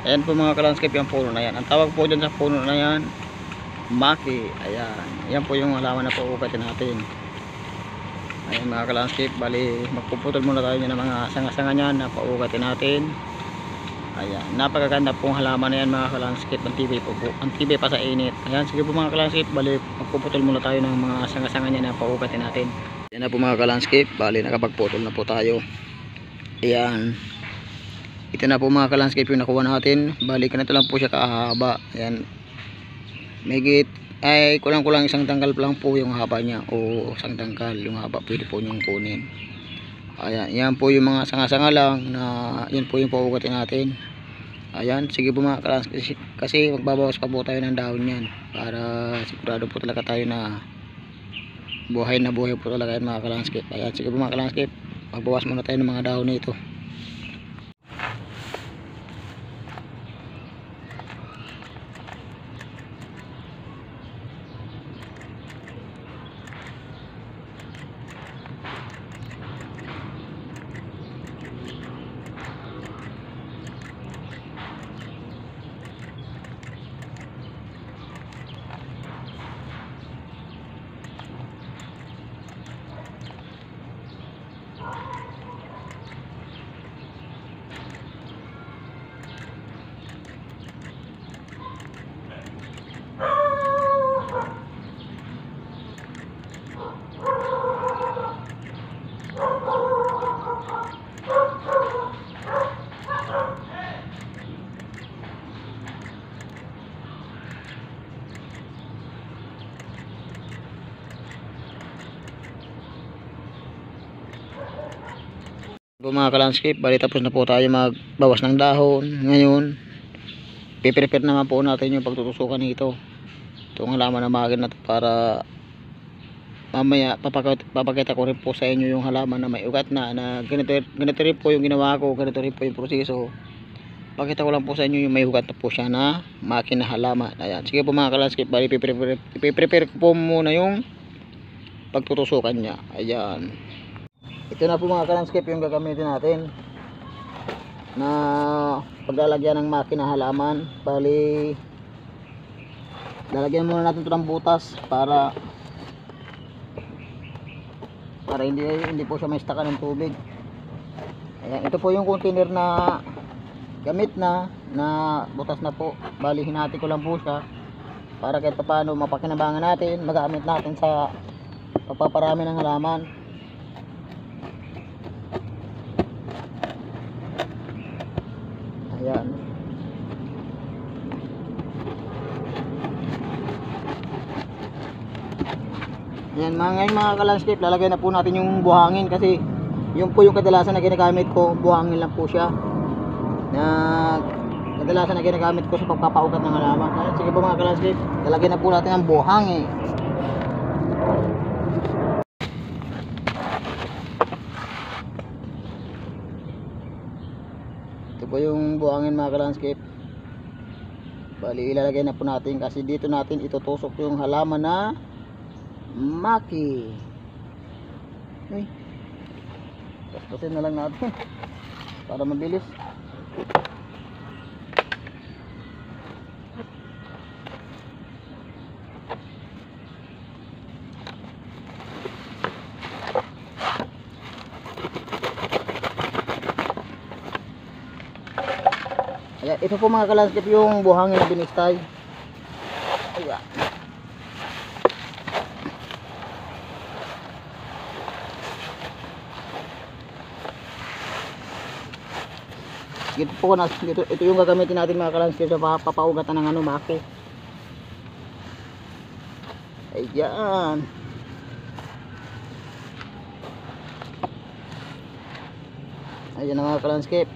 Ayan po mga ka-landscape, yung puno na yan. Ang tawag po dyan sa puno na yan, maki. Ayan. Yan po yung halaman na pauugatin natin. Ayan mga ka-landscape, bali magpuputol muna tayo ng mga sanga-sanga nyan na pauugatin natin. Ayan. Napakaganda pong halaman na yan mga ka-landscape. Ang tibay po po. Ang tibay pa sa init. Ayan. Sige po mga ka-landscape, bali magpuputol muna tayo ng mga sanga-sanga nyan na pauugatin natin. Ayan na po mga ka-landscape, bali nakapagputol na po tayo. Ayan. Ito na po mga ka-landscape yung nakuha natin. Bali ganito lang po siya kahaba. Ayan. Megit ay kulang-kulang isang tanggal lang po yung haba niya, o isang tanggal yung haba pwede po nyong kunin. Ayan. Yan po yung mga sanga-sanga lang na yun po yung pauugatin natin. Ayan. Sige po mga ka-landscape, kasi magbabawas pa po tayo ng dahon yan para sigurado po talaga tayo na buhay na buhay po talaga yan mga ka-landscape. Ayan. Sige po mga ka-landscape, magbawas muna tayo ng mga dahon nito. Po mga ka-landscape, bali tapos na po tayo magbawas ng dahon. Ngayon piprepare naman po natin yung pagtutusukan nito. Itong halaman na magin na to, para mamaya papakita ko rin po sa inyo yung halaman na may ugat na ganito rin po yung ginawa ko, ganito rin po yung proseso. Pakita ko lang po sa inyo yung may ugat na po siya na makina halaman. Ayan. Sige po mga ka-landscape, bali piprepare ko po muna yung pagtutusukan niya. Ayan. Ito na po mga ka-landscape yung gagamitin natin na paglalagyan ng makina halaman. Bali lalagyan muna natin ito ng butas para hindi po siya maistakan ng tubig. Ayan, ito po yung container na gamit na butas na po. Bali hinati ko lang po siya para kahit paano mapakinabangan natin, magamit natin sa pagpaparami ng halaman. Ayan. Ayan, ngayon mga ka-landscape, lalagay na po natin yung buhangin, kasi yun po yung kadalasan na ginagamit ko. Buhangin lang po siya na kadalasan na ginagamit ko sa pagpapaugat ng halaman. Ayan, sige po mga ka-landscape, lalagay na po natin ang buhangin. Ito po yung buhangin mga ka-landscape. Bali ilalagay na po natin, kasi dito natin itutusok yung halaman na maki. Uy, tapusin na lang natin para mabilis. Ayan, ito po mga ka-landscape yung buhangin na binistay. Ayan. Ito po na, ito yung gagamitin natin mga ka-landscape sa papaugatan ng maki. Ayan. Ayan na mga ka-landscape.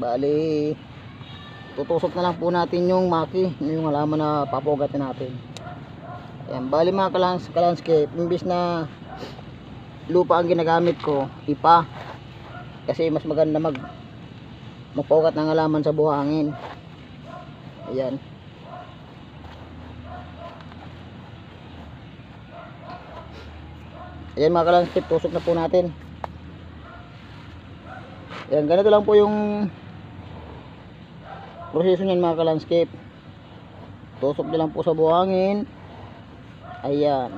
Bali tutusok na lang po natin yung maki, yung halaman na papugatin natin. Ayan, bali mga ka-landscape, imbis na lupa ang ginagamit ko, ipa, kasi mas maganda magpaugat ng halaman sa buhangin. Ayan. Ayan mga ka-landscape, tusok na po natin. Ayan, ganito lang po yung proseso niyan mga ka-landscape. Tusok nyo lang po sa buhangin. Ayan.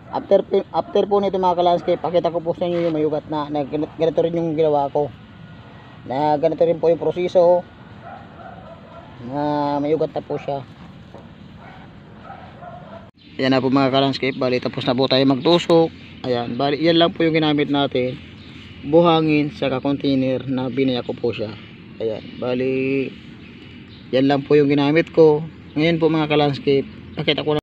After po nito mga ka-landscape, pakita ko po sa inyo yung may ugat na ganito rin yung ginawa ko. Na ganito rin po yung proseso. Na may ugat na po siya. Ayan na po mga ka-landscape. Bali tapos na po tayo magtusok. Ayan. Bali yan lang po yung ginamit natin. Buhangin sa container na binaya ko po siya. Ayan. Bali yan lang po yung ginamit ko. Ngayon po mga ka-landscape, nakita ko na